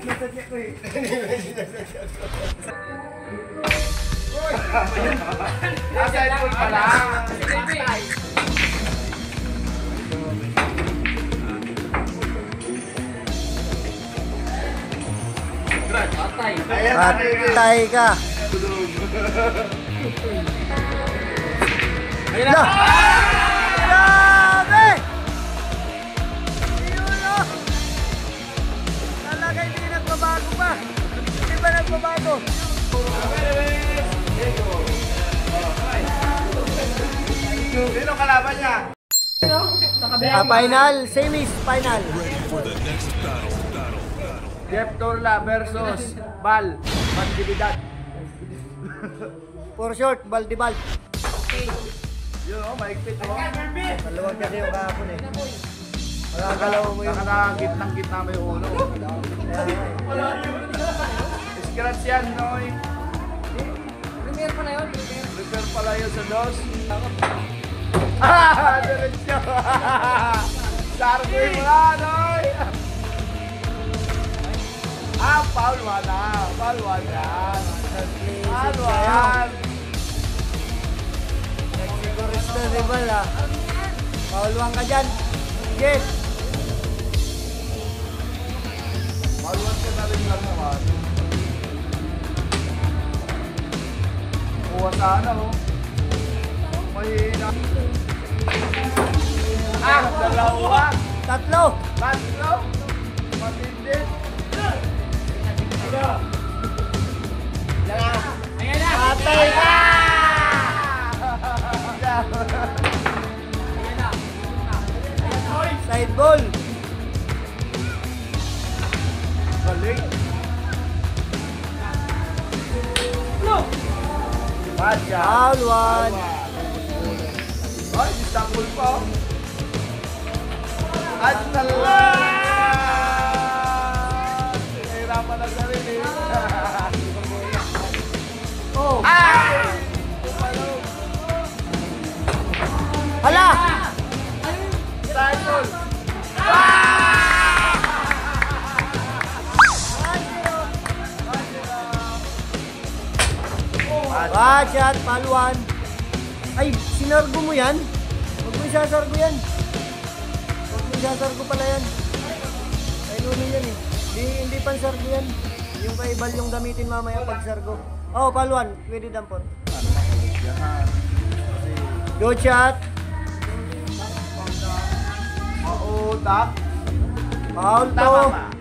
nasadya ko eh. Aside full pa lang. Patay ka. Ayun na. Grabe! Yun o! Talaga hindi nagbabago pa. Hindi ba nagbabago? Sino kalaban niya? Final, semis, final. Jeff Torla versus Bal Bandibidad. For short, Baldibal. Yun o, maigpit o. Maluwag kasi yung kahapon eh. Magagalaw mo yung... Nakakagitnang-gitna mo yung ulo. Scratch yan, Noy. Premier pa na yun. Prepare pala yun sa dos. Diretso. Sargoy mo na, Noy. Foul one na. Foul one yan. Foul one. Nagsigurista si Bal ah. Pauluan ka dyan. Yes. Foul one ka na rin lang naman. Kuha sana, oh. Mahina. Dalawa. Tatlo. Tatlo. Matindi. Patay ka! Side ball. Galing. Badya. Foul one. Ay, Istanbul pa. At tala! Nahirapan na sa rin eh. Oh. Ay! Hala! Istanbul! One shot, paluan. Ay, sinargo mo yan? Huwag mo isasargo yan. Huwag mo isasargo pala yan. Ay, nuno yan eh. Hindi pansargo yan. Yung kaibal yung gamitin mamaya pag sargo. Oh, paluan. Pwede dampot. Good shot. Mautak. Foul to. Tama ba?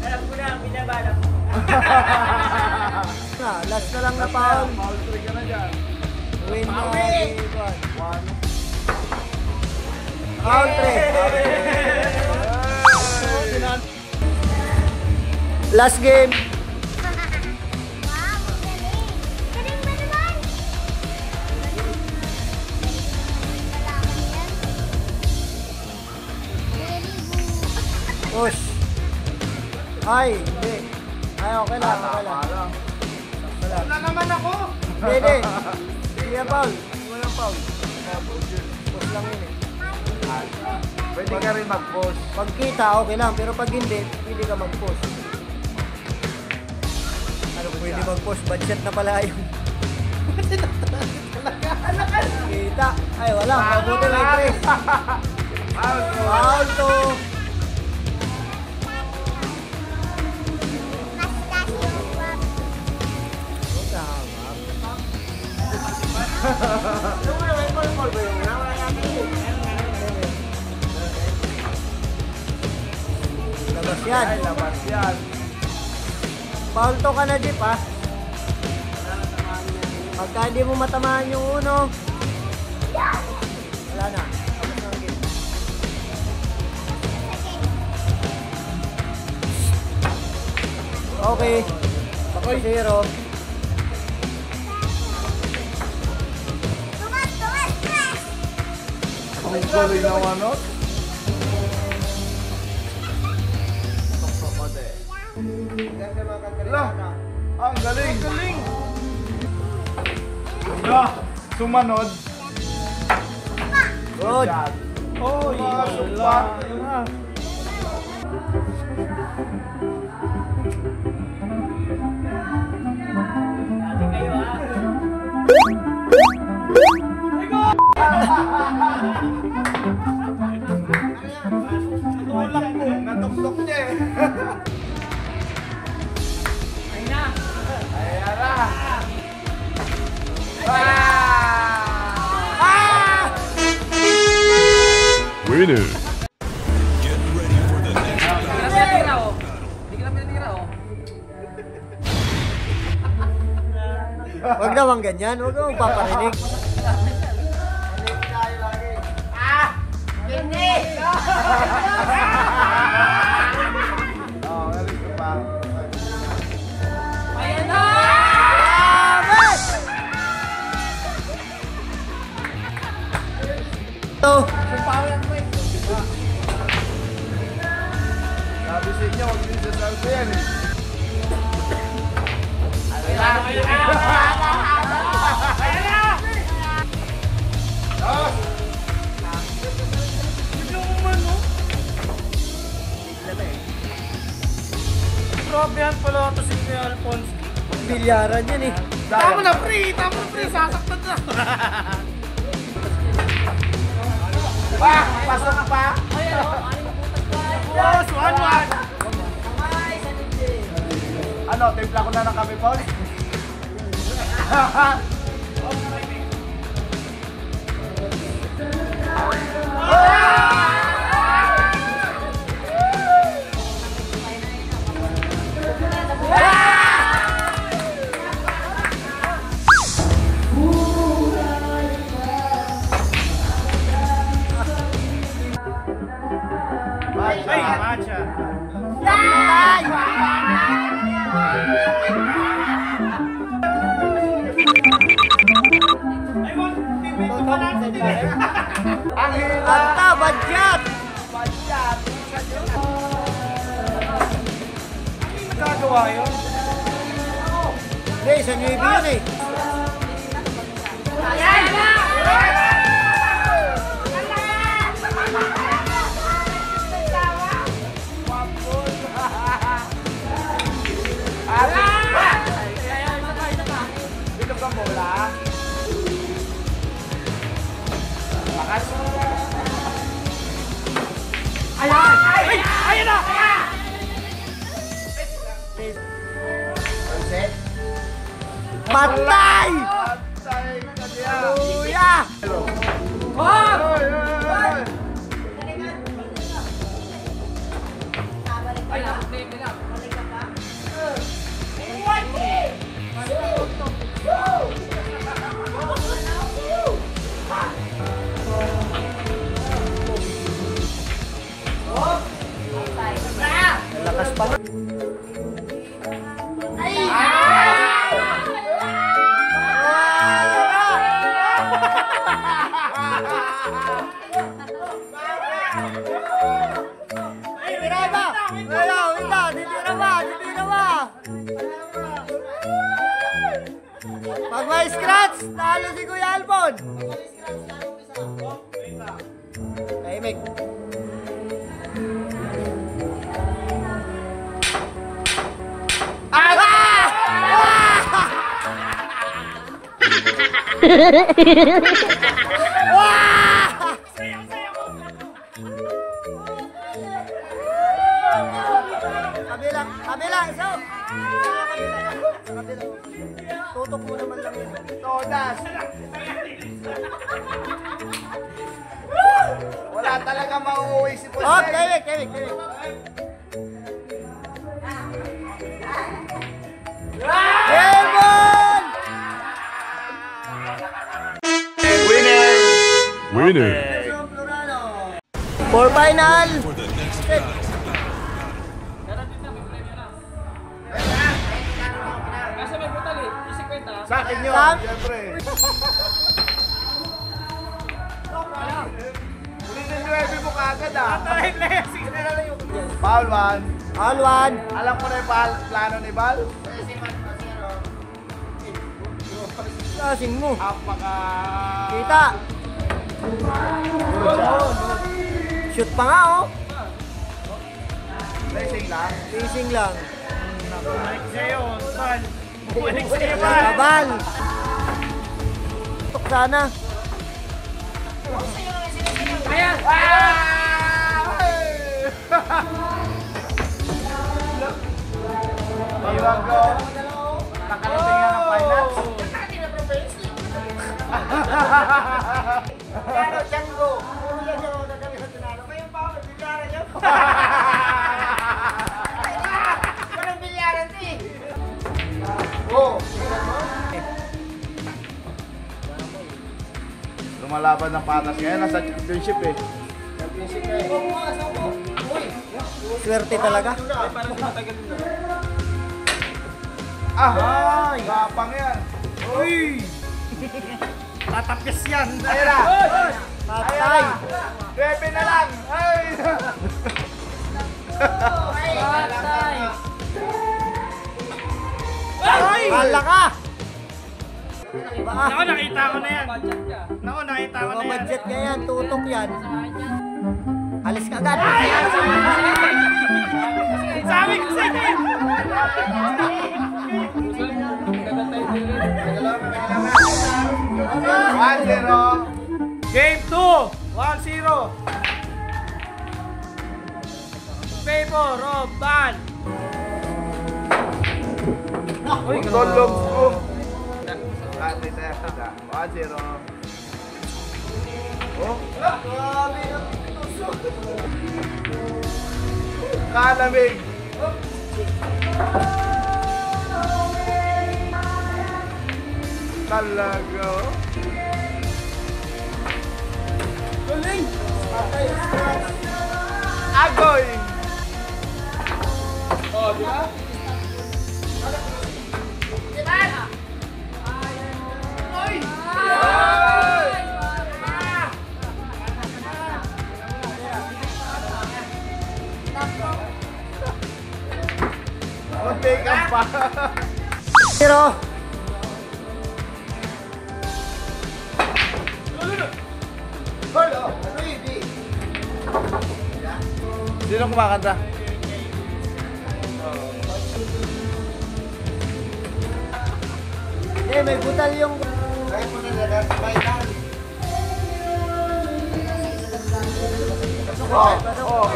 Alam ko na, binabalak. Last na lang na foul. Foul 3 ka na dyan. Win na. One. Foul 3. Last game. Push. Ay, hindi. Ay, okay lang, okay lang. Wala naman ako. Hindi. Sige, foul. Walang foul. Push lang yun eh. Pwede ka rin mag-post. Pag kita, okay lang. Pero pag hindi, pwede ka mag-push. Ano pwede mag-push? Budget na pala yun. Kita. Ay, wala. Mabuti may tres. Foul to. Labas yan. Ay, labas yan. Foul to ka na, Jeep, ha? Pagka hindi mo matamaan yung uno, wala na. Tapos na ang game. Okay. Tapos 0. Ang galing naman, no? Lah, ang galing. Ang galing. Sumanod. Good. Oh, wala. Dati kayo ha. Tulak mo, natuktok niya eh. Ay na. Ayan na. Winner. Tira oh. Hindi ka lang tira oh. Huwag naman ganyan, huwag naman paparinig. Oh, galing ko pa. Ayan na. Ito, Sabi sa inyo, huwag din sasabi ko yan eh. Grabe yan pala ito si Kuya Alphonse. bilyaran yan eh. Tama na, pre! Sasaktan na! Pasok pa! Ayan oh. Boss, 1-1! Ano, timpla ko na ng kape, boss? Ang hila! Anta, badyat! Badyat! Nagagawa yun? Hindi, sa New Year yun eh. Dito ka bola. Bakas. Ayan na! Set. Patay! Patay ka niya. Kuya! Oy, oy, oy. Ay na. Hindi na. Lakas pa. Titira ba? Wala, wala. Titira ba? Titira ba? Pag may scratch, talo si Kuya Alpon. Tahimik. Kabila, kabila, so. Kabila. Tutok mo naman lang yun. Todas. Wala talaga mauuwi si Boss. Oh, Kevin, Kevin, Kevin. Kevin! Winner. For final. Kasi may brutal eh. Yung 50. Sa akin yun, Sam? siyempre. Ulitin yung heavy mo kaagad ah. Foul one. All one. Alam ko na yung plano ni Val. Kasing mo. Apaka... Kita. Shoot pa nga oh. Racing lang. Racing lang. Bumalik sa'yo, Bal. Bumalik sa'yo, Bal. Tok sana. Ayan! Iwan ko. Nakarating nga ng finals. Pero Django, puro yan yung nagkami sa tinalo. Ngayon pa ako, bilyaran yun. Walang bilyaran eh. Oo. Lumalaban ng patas ngayon. Nasa championship eh. Swerte talaga. Ah! Gapang yan. Uy! Tatapis yan! Ayun na. Patay. 9 na lang. Ay! Patay! Ay! Bala ka! Naku, nakita ko na yan! Naku, nakita ko Mga na yan! budget nga yan, tutok yan. Alis ka agad. Sabi ko sa'yo! 1-0. Game 2! 1-0! Favor of Bal! Uy, tulog ko. Ate Tessa, 1-0. Oh, kalamig. Talaga. Oh. Galing! Agoy! Muntik ka pa. Pero, Sino kumakanta? may butal yung... Oh.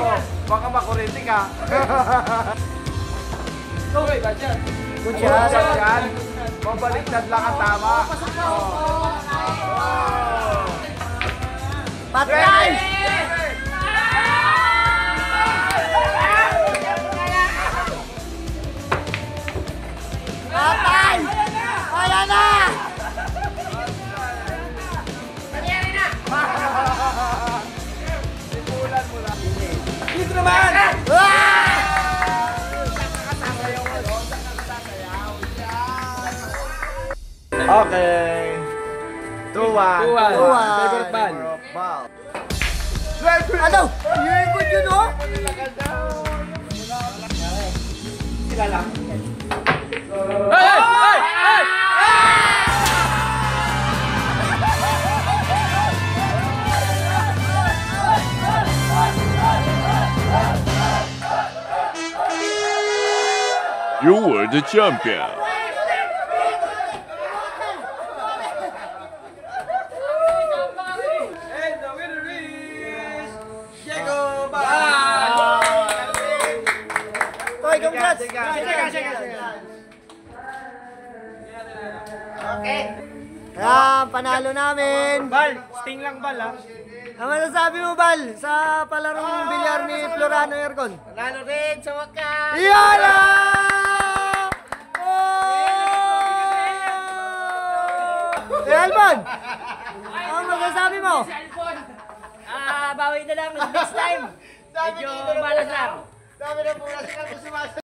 Baka makurinti ka. Good shot. Yan. Mabaliktad lang ang tama. Patay! Patay! Ayan na! Simulan mo lang. Dito naman! Ah! Okay. 2-1. 2-1. Favorite ball. Ano? Yung good yun, oh! Sila lang. You were the champion. And the winner is... Diego Toy, congrats! Sige. Ayan, panalo namin. Bal! Sting lang, Bal, ha? Ano masasabi mo, Bal, sa palarong bilyar ni Florano Ergon? Lalo rin sa wakas! Yala! Alban! Ano masasabi mo? Bawi na lang next time. Medyo malas lang. Sabi na po kasi